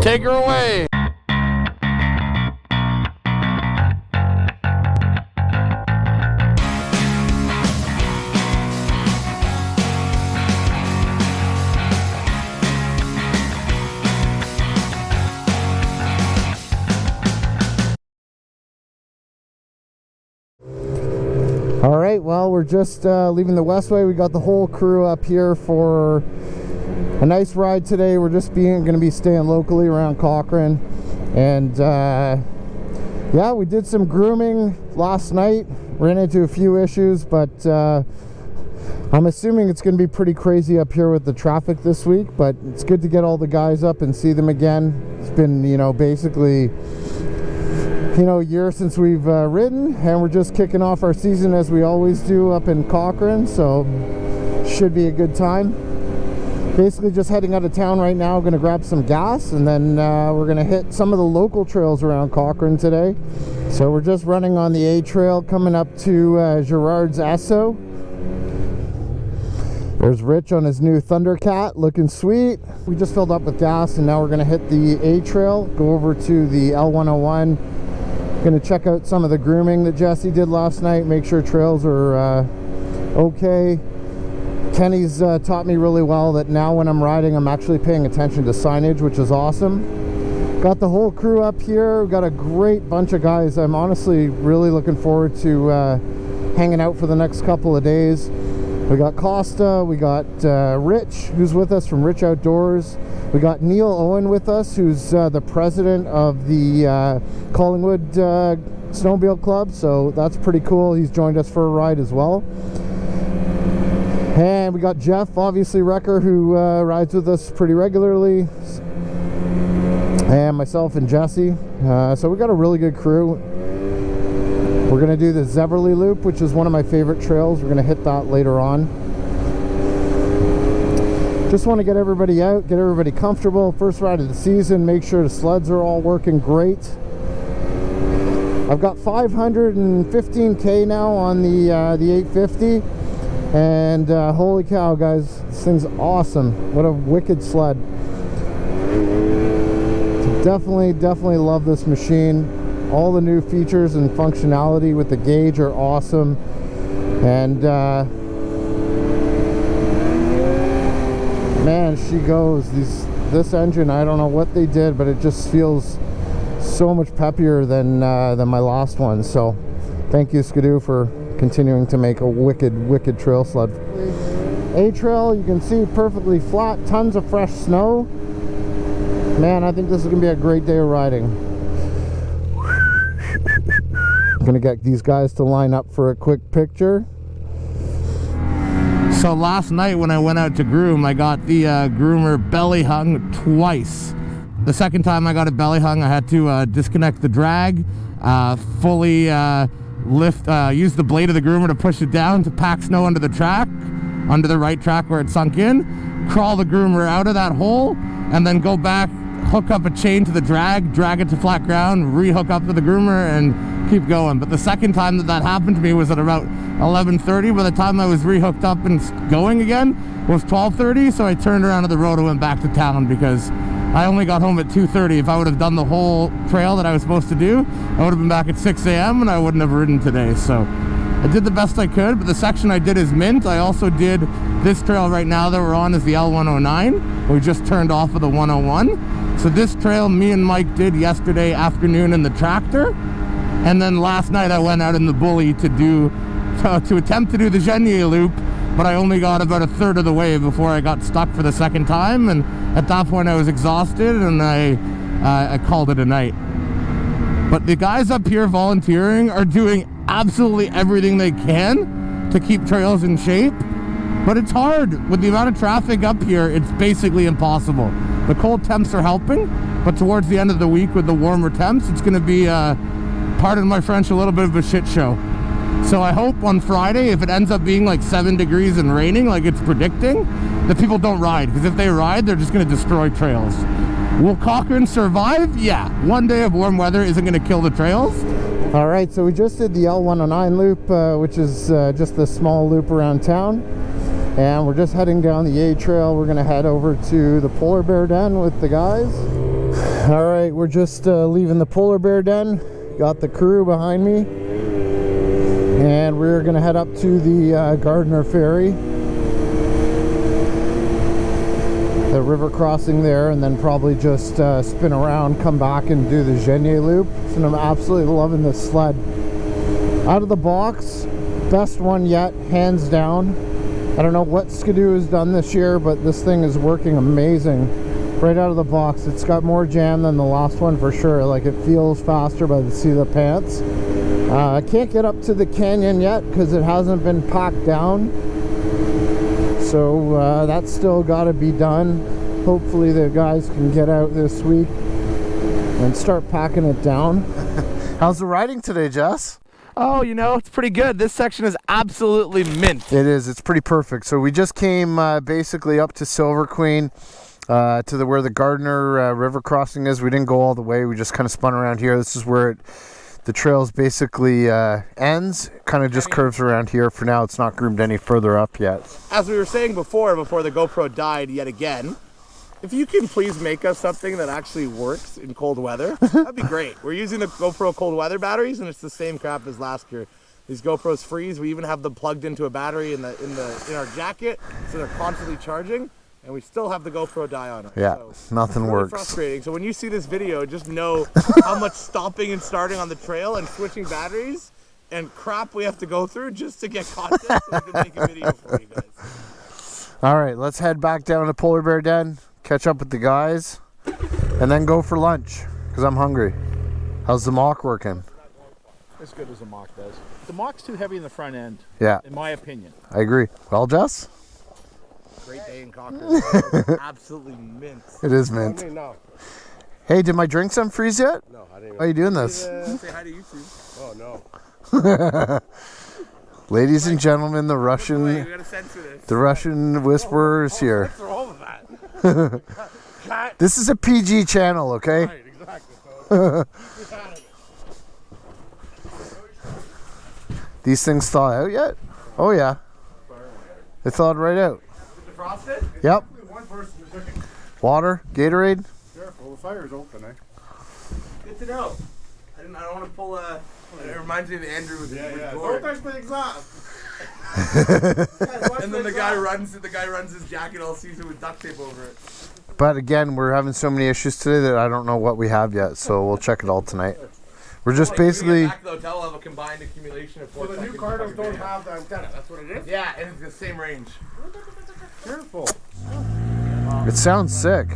Take her away. All right, well, we're just leaving the Westway. We got the whole crew up here for a nice ride today. We're just going to be staying locally around Cochrane. And yeah, we did some grooming last night. Ran into a few issues, but I'm assuming it's going to be pretty crazy up here with the traffic this week. But it's good to get all the guys up and see them again. It's been, you know, basically, you know, a year since we've ridden, and we're just kicking off our season as we always do up in Cochrane, so should be a good time. Basically just heading out of town right now, gonna grab some gas, and then we're gonna hit some of the local trails around Cochrane today. So we're just running on the A trail coming up to Gerard's Esso. There's Rich on his new Thundercat, looking sweet. We just filled up with gas, and now we're gonna hit the A trail, go over to the L101. Gonna check out some of the grooming that Jesse did last night, make sure trails are okay. Kenny's taught me really well that now when I'm riding, I'm actually paying attention to signage, which is awesome. Got the whole crew up here. We've got a great bunch of guys. I'm honestly really looking forward to hanging out for the next couple of days. We got Kostia, we got Rich, who's with us from Rich Outdoors. We got Neal Owen with us, who's the president of the Collingwood Snowmobile Club, so that's pretty cool. He's joined us for a ride as well. And we got Jeff, obviously Wrecker, who rides with us pretty regularly, and myself and Jesse. So we got a really good crew. We're going to do the Zevely Loop, which is one of my favorite trails. We're going to hit that later on. Just want to get everybody out, get everybody comfortable. First ride of the season, make sure the sleds are all working great. I've got 515K now on the 850, and holy cow, guys, this thing's awesome. What a wicked sled. Definitely love this machine. All the new features and functionality with the gauge are awesome, and man, she goes. This engine, I don't know what they did, but it just feels so much peppier than my last one. So thank you, Skidoo, for continuing to make a wicked trail sled. A trail, you can see perfectly flat, tons of fresh snow. Man, I think this is gonna be a great day of riding. I'm gonna get these guys to line up for a quick picture. So last night when I went out to groom, I got the groomer belly hung twice. The second time I got it belly hung, I had to disconnect the drag, fully use the blade of the groomer to push it down to pack snow under the track, under the right track where it sunk in, crawl the groomer out of that hole, and then go back, hook up a chain to the drag it to flat ground, re-hook up to the groomer, and keep going. But the second time that happened to me was at about 11:30. By the time I was rehooked up and going again, it was 12:30, so I turned around to the road and went back to town because I only got home at 2:30. If I would have done the whole trail that I was supposed to do, I would have been back at 6 a.m. and I wouldn't have ridden today. So I did the best I could, but the section I did is mint. I also did this trail right now that we're on is the L109. We just turned off of the 101. So this trail me and Mike did yesterday afternoon in the tractor. And then last night I went out in the bully to attempt to do the Genier Loop, but I only got about a third of the way before I got stuck for the second time, and at that point I was exhausted and I called it a night. But the guys up here volunteering are doing absolutely everything they can to keep trails in shape, but it's hard. With the amount of traffic up here, it's basically impossible. The cold temps are helping, but towards the end of the week with the warmer temps, it's going to be, pardon my French, a little bit of a shit show. So I hope on Friday, if it ends up being like 7 degrees and raining like it's predicting, that people don't ride, because if they ride, they're just going to destroy trails. Will Cochrane survive? Yeah. One day of warm weather isn't going to kill the trails. All right, so we just did the L109 loop, which is just the small loop around town. And we're just heading down the A trail. We're gonna head over to the polar bear den with the guys. All right, we're just leaving the polar bear den. Got the crew behind me, and we're gonna head up to the Gardiner Ferry, the river crossing there, and then probably just spin around, come back and do the Genier Loop. And I'm absolutely loving this sled. Out of the box, best one yet, hands down. I don't know what Skidoo has done this year, but this thing is working amazing. Right out of the box, it's got more jam than the last one for sure. Like, it feels faster by the seat of the pants. I can't get up to the canyon yet because it hasn't been packed down. So that's still got to be done. Hopefully the guys can get out this week and start packing it down. How's the riding today, Jess? Oh, you know, it's pretty good. This section is absolutely mint. It is. It's pretty perfect. So we just came basically up to Silver Queen, to where the Gardiner River crossing is. We didn't go all the way. We just kind of spun around here. This is where the trails basically ends. Kind of just curves around here. For now, it's not groomed any further up yet. As we were saying before the GoPro died yet again, if you can please make us something that actually works in cold weather, that'd be great. We're using the GoPro cold weather batteries, and it's the same crap as last year. These GoPros freeze. We even have them plugged into a battery in our jacket, so they're constantly charging. And we still have the GoPro die on it. Yeah, so nothing really works. Frustrating. So when you see this video, just know how much stopping and starting on the trail and switching batteries and crap we have to go through just to get content so we can make a video for you guys. All right, let's head back down to Polar Bear Den, catch up with the guys, and then go for lunch because I'm hungry. How's the mock working? As good as the mock does. The mock's too heavy in the front end. Yeah. In my opinion. I agree. Well, Jess? Great day in Cochrane. Absolutely mint. It is mint. No. Hey, did my drinks unfreeze yet? No, I didn't. How are you doing this? Say hi to YouTube. Oh, no. Ladies and gentlemen, the We Russian gotta censor this. whisperer is here. Censor all of that. Cut. This is a PG channel, okay? Right, exactly. So, keep it out of it. These things thaw out yet? Oh yeah. They thawed right out. Defrosted? Yep. One person is looking. Water, Gatorade. Careful, the fire's open, eh? Good to know. I don't want to pull a... It reminds me of Andrew with Yeah. Gordon. Don't touch the exhaust. And then the guy runs his jacket all season with duct tape over it. But again, we're having so many issues today that I don't know what we have yet, so we'll check it all tonight. We're just basically... Back to the hotel, I'll have a combined accumulation of 4 So the new seconds Cardos of don't video. have the antenna, that's what it is? Yeah, and it's the same range. Careful. It sounds sick.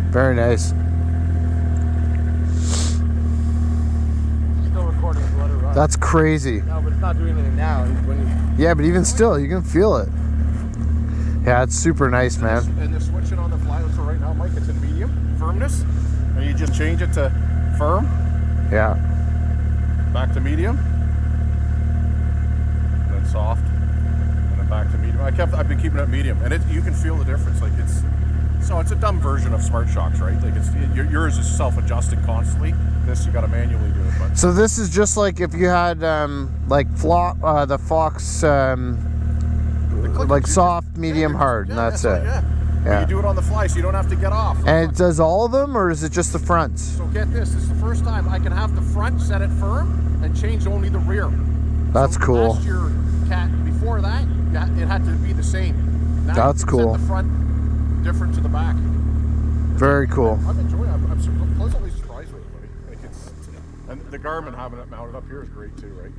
Very nice. Still recording, so let it run. That's crazy. No, but it's not doing anything now. Yeah, but even still, you can feel it. Yeah, it's super nice, man. And the switching on the fly, so right now, Mike, it's in medium firmness. And you just change it to firm, Yeah. back to medium, and then soft, and then back to medium. I've been keeping it medium, and you can feel the difference. Like it's a dumb version of Smart Shocks, right? Like yours is self-adjusting constantly. This you got to manually do it. But So this is just like if you had the Fox like soft, medium, hard, and that's it. Yeah. Yeah. You do it on the fly, so you don't have to get off. And it does all of them, or is it just the fronts? So get this is the first time I can have the front set it firm and change only the rear. That's So cool. Last year, before that, it had to be the same. Now That's you can cool. Set the front different to the back. Very cool. I'm enjoying it. I'm pleasantly surprised with it, buddy. Like and the Garmin having it mounted up here is great too, right?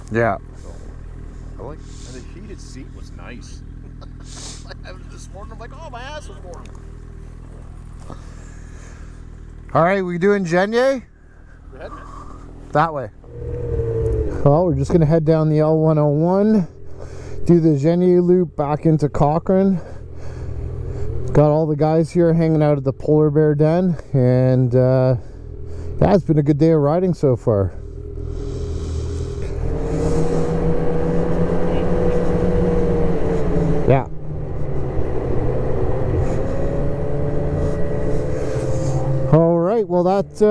Yeah. So I like, and the heated seat was nice. This morning I'm like, oh, my ass was warm. All right, we doing Genier? That way. Well, we're just gonna head down the L101, do the Genier Loop back into Cochrane. Got all the guys here hanging out at the Polar Bear Den, and yeah, it's been a good day of riding so far. Yeah. All right, well that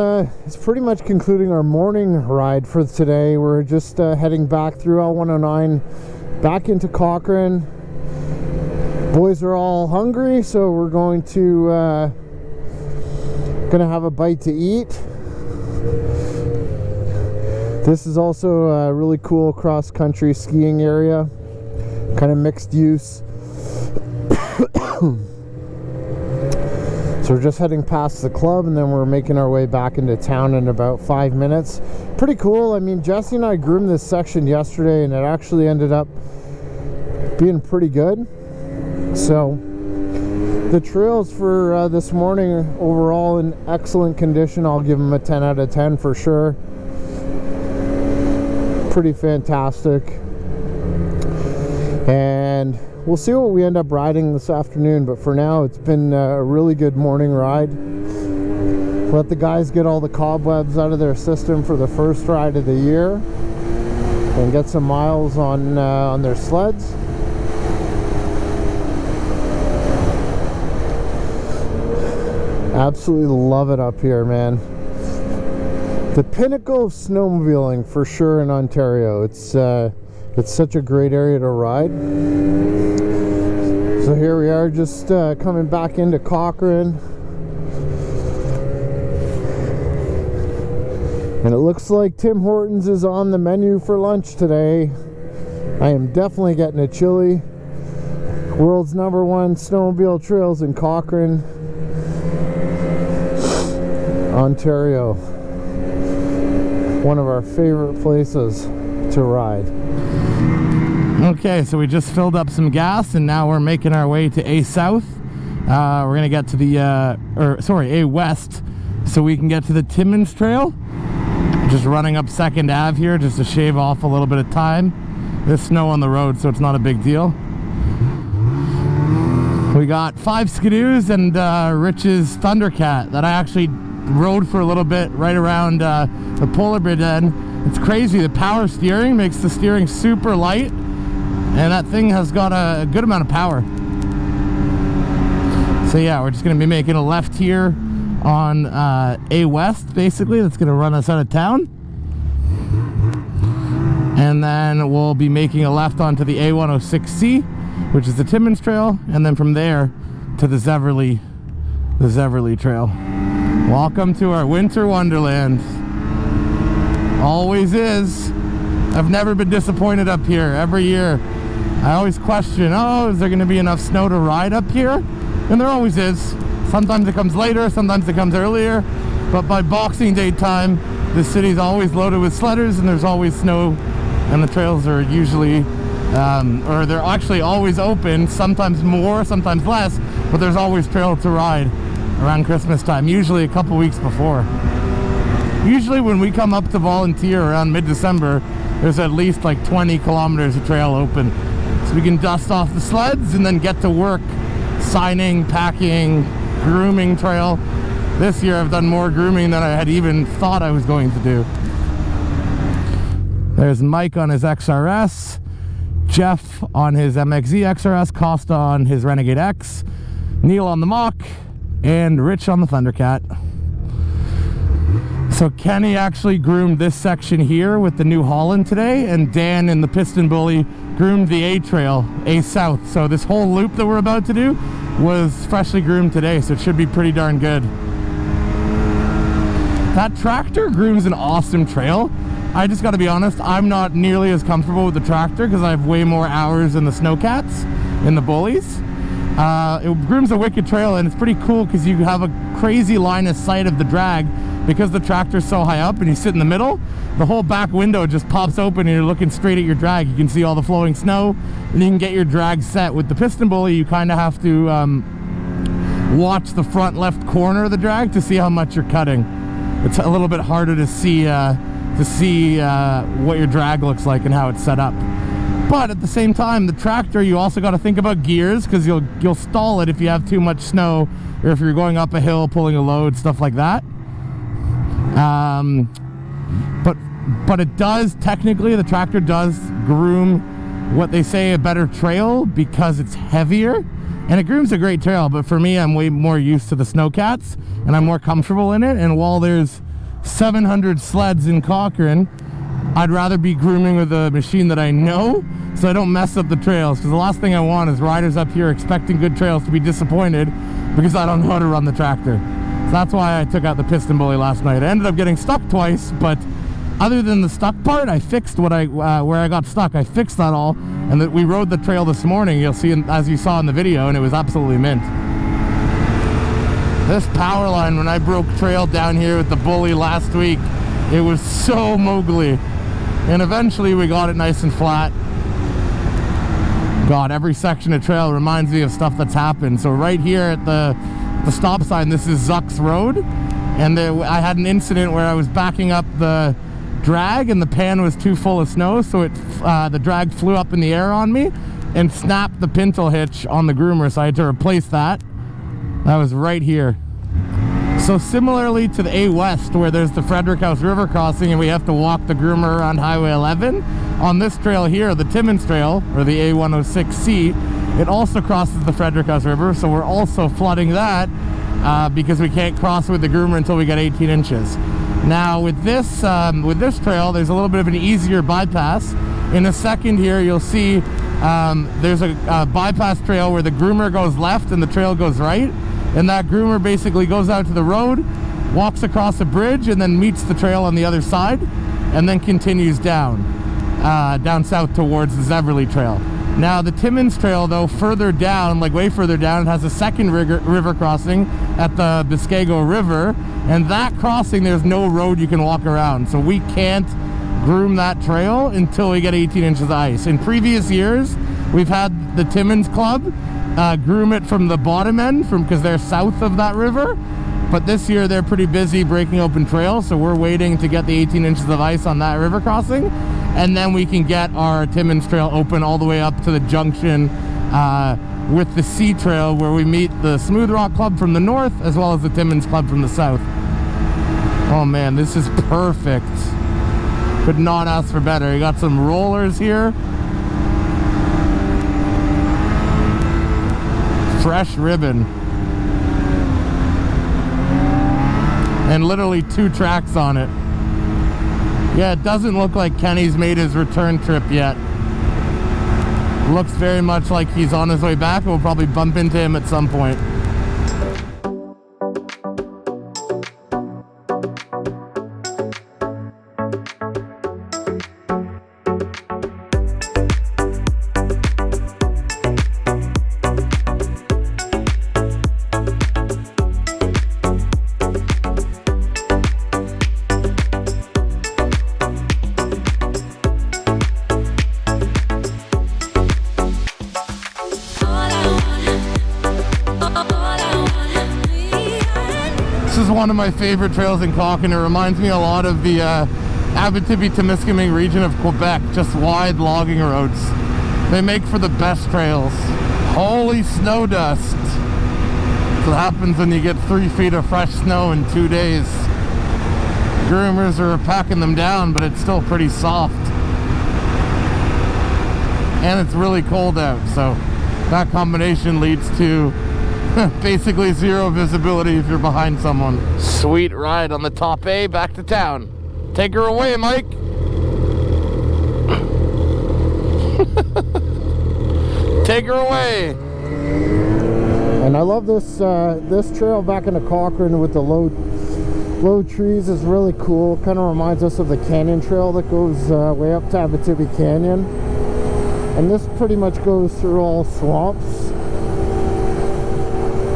is pretty much concluding our morning ride for today. We're just heading back through L109 back into Cochrane. Boys are all hungry, so we're going to gonna have a bite to eat. This is also a really cool cross-country skiing area, kind of mixed use. So we're just heading past the club, and then we're making our way back into town in about 5 minutes. Pretty cool. I mean, Jesse and I groomed this section yesterday, and it actually ended up being pretty good. So the trails for this morning are overall in excellent condition. I'll give them a 10 out of 10 for sure. Pretty fantastic. And we'll see what we end up riding this afternoon, but for now it's been a really good morning ride. Let the guys get all the cobwebs out of their system for the first ride of the year and get some miles on their sleds. Absolutely love it up here, man. The pinnacle of snowmobiling for sure in Ontario. It's such a great area to ride. So here we are, just coming back into Cochrane. And it looks like Tim Hortons is on the menu for lunch today. I am definitely getting a chili. World's #1 snowmobile trails in Cochrane, Ontario. One of our favorite places to ride. Okay, so we just filled up some gas, and now we're making our way to A South. We're gonna get to the A West, so we can get to the Timmins Trail. Just running up 2nd Ave here just to shave off a little bit of time. There's snow on the road, so it's not a big deal. We got 5 skidoos and Rich's Thundercat that I actually rode for a little bit right around the Polar Bridge end. It's crazy. The power steering makes the steering super light, and that thing has got a good amount of power. So yeah, we're just going to be making a left here on A West, basically. That's going to run us out of town. And then we'll be making a left onto the A106C, which is the Timmins Trail, and then from there to the Zevely Trail. Welcome to our winter wonderland. Always is. I've never been disappointed up here. Every year I always question, oh, is there going to be enough snow to ride up here? And there always is. Sometimes it comes later, sometimes it comes earlier, but by Boxing Day time the city's always loaded with sledders, and there's always snow, and the trails are usually or they're actually always open, sometimes more, sometimes less, but there's always trail to ride around Christmas time, usually a couple weeks before. Usually when we come up to volunteer around mid-December, there's at least like 20 kilometers of trail open. So we can dust off the sleds and then get to work signing, packing, grooming trail. This year I've done more grooming than I had even thought I was going to do. There's Mike on his XRS, Jeff on his MXZ XRS, Kostia on his Renegade X, Neal on the Mach, and Rich on the Thundercat. So Kenny actually groomed this section here with the New Holland today, and Dan in the Piston Bully groomed the A Trail, A South. So this whole loop that we're about to do was freshly groomed today, so it should be pretty darn good. That tractor grooms an awesome trail. I just gotta be honest, I'm not nearly as comfortable with the tractor because I have way more hours in the Snowcats, in the Bullies. It grooms a wicked trail, and it's pretty cool because you have a crazy line of sight of the drag because the tractor's so high up and you sit in the middle. The whole back window just pops open and you're looking straight at your drag. You can see all the flowing snow, and you can get your drag set. With the Piston Bully, you kind of have to watch the front left corner of the drag to see how much you're cutting. It's a little bit harder to see what your drag looks like and how it's set up. But at the same time, the tractor, you also got to think about gears, because you'll stall it if you have too much snow, or if you're going up a hill pulling a load, stuff like that. But it does, technically, the tractor does groom what they say a better trail because it's heavier, and it grooms a great trail. But for me, I'm way more used to the Snowcats, and I'm more comfortable in it. And while there's 700 sleds in Cochrane, I'd rather be grooming with a machine that I know, so I don't mess up the trails, because the last thing I want is riders up here expecting good trails to be disappointed because I don't know how to run the tractor. So that's why I took out the piston bully last night. I ended up getting stuck twice, but other than the stuck part, I fixed what where I got stuck. I fixed that all, and we rode the trail this morning, you'll see, as you saw in the video, and it was absolutely mint. This power line, when I broke trail down here with the bully last week, it was so mogly. And eventually we got it nice and flat. God, every section of trail reminds me of stuff that's happened. So right here at the stop sign, this is Zuck's Road. And I had an incident where I was backing up the drag and the pan was too full of snow. So the drag flew up in the air on me and snapped the pintle hitch on the groomer. So I had to replace that. That was right here. So similarly to the A West, where there's the Frederick House River crossing and we have to walk the groomer around Highway 11, on this trail here, the Timmins Trail, or the A106C, it also crosses the Frederick House River, so we're also flooding that because we can't cross with the groomer until we get 18 inches. Now with this trail, there's a little bit of an easier bypass. In a second here, you'll see there's a bypass trail where the groomer goes left and the trail goes right. And that groomer basically goes out to the road, walks across a bridge, and then meets the trail on the other side, and then continues down south towards the Zevely Trail. Now the Timmins Trail, though, further down, like way further down, it has a second river crossing at the Biscaygo River, and that crossing, there's no road you can walk around, so we can't groom that trail until we get 18 inches of ice. In previous years, we've had the Timmins Club groom it from the bottom end, because they're south of that river, but this year they're pretty busy breaking open trails, so we're waiting to get the 18 inches of ice on that river crossing, and then we can get our Timmins Trail open all the way up to the junction with the Sea Trail, where we meet the Smooth Rock Club from the north as well as the Timmins Club from the south. Oh man, this is perfect. Could not ask for better. You got some rollers here, fresh ribbon, and literally 2 tracks on it. Yeah, it doesn't look like Kenny's made his return trip yet. Looks very much like he's on his way back, and we'll probably bump into him at some point. One of my favorite trails in Cochrane. It reminds me a lot of the Abitibi-Temiskaming region of Quebec, just wide logging roads. They make for the best trails. Holy snow dust. That's what happens when you get 3 feet of fresh snow in 2 days. Groomers are packing them down, but it's still pretty soft. And it's really cold out, so that combination leads to basically 0 visibility if you're behind someone. Sweet ride on the top A back to town. Take her away, Mike. Take her away. And I love this this trail back into Cochrane with the low trees is really cool. Kind of reminds us of the canyon trail that goes way up to Abitibi Canyon. And this pretty much goes through all swamps.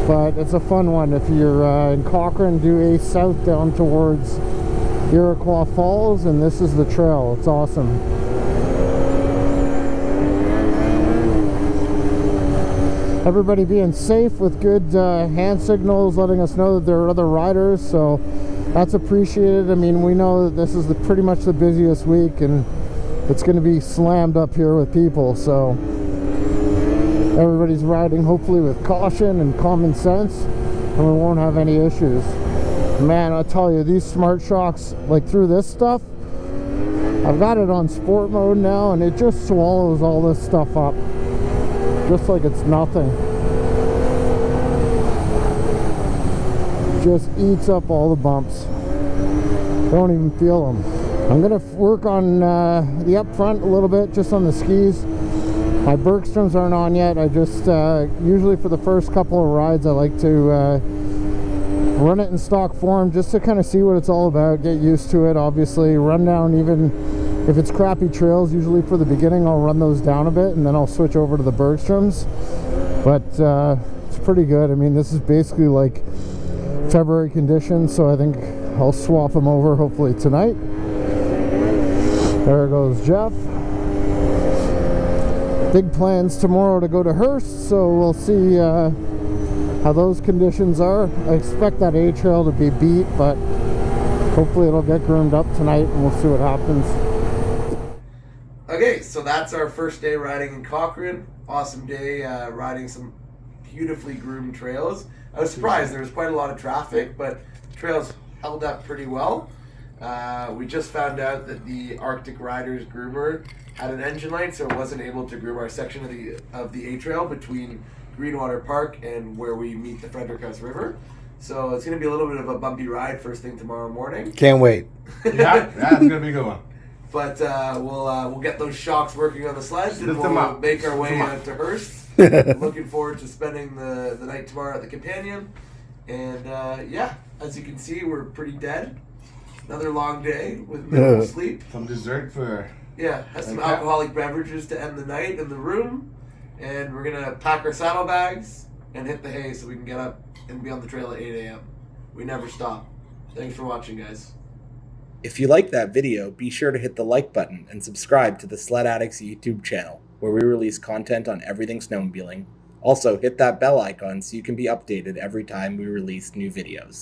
But it's a fun one. If you're in Cochrane, do A south down towards Iroquois Falls, and this is the trail. It's awesome. Everybody being safe with good hand signals, letting us know that there are other riders, so that's appreciated. I mean, we know that this is pretty much the busiest week, and it's going to be slammed up here with people, so everybody's riding hopefully with caution and common sense, and we won't have any issues. Man, I'll tell you, these smart shocks, like through this stuff, I've got it on sport mode now, and it just swallows all this stuff up just like it's nothing. Just eats up all the bumps. Don't even feel them. I'm gonna work on the up front a little bit, just on the skis. My Bergstroms aren't on yet. I just usually for the first couple of rides I like to run it in stock form just to kind of see what it's all about, get used to it. Obviously run down, even if it's crappy trails, usually for the beginning I'll run those down a bit and then I'll switch over to the Bergstroms. But it's pretty good. I mean, this is basically like February conditions, so I think I'll swap them over hopefully tonight. There goes Jeff. Big plans tomorrow to go to Hearst, so we'll see how those conditions are. I expect that A trail to be beat, but hopefully it'll get groomed up tonight and we'll see what happens. Okay, so that's our first day riding in Cochrane. Awesome day riding some beautifully groomed trails. I was surprised, there was quite a lot of traffic, but trails held up pretty well. We just found out that the Arctic Riders groomer had an engine light, so it wasn't able to groom our section of the A trail between Greenwater Park and where we meet the Frederick House River. So it's going to be a little bit of a bumpy ride first thing tomorrow morning. Can't wait. Yeah, that's going to be a good one. But we'll get those shocks working on the sleds and we'll make our way out to Hearst. Looking forward to spending the night tomorrow at the Companion. And yeah, as you can see, we're pretty dead. Another long day with minimal sleep. Some dessert for... Yeah, has some alcoholic beverages to end the night in the room. And we're going to pack our saddlebags and hit the hay so we can get up and be on the trail at 8 a.m. We never stop. Thanks for watching, guys. If you liked that video, be sure to hit the like button and subscribe to the Sledaddicz YouTube channel, where we release content on everything snowmobiling. Also, hit that bell icon so you can be updated every time we release new videos.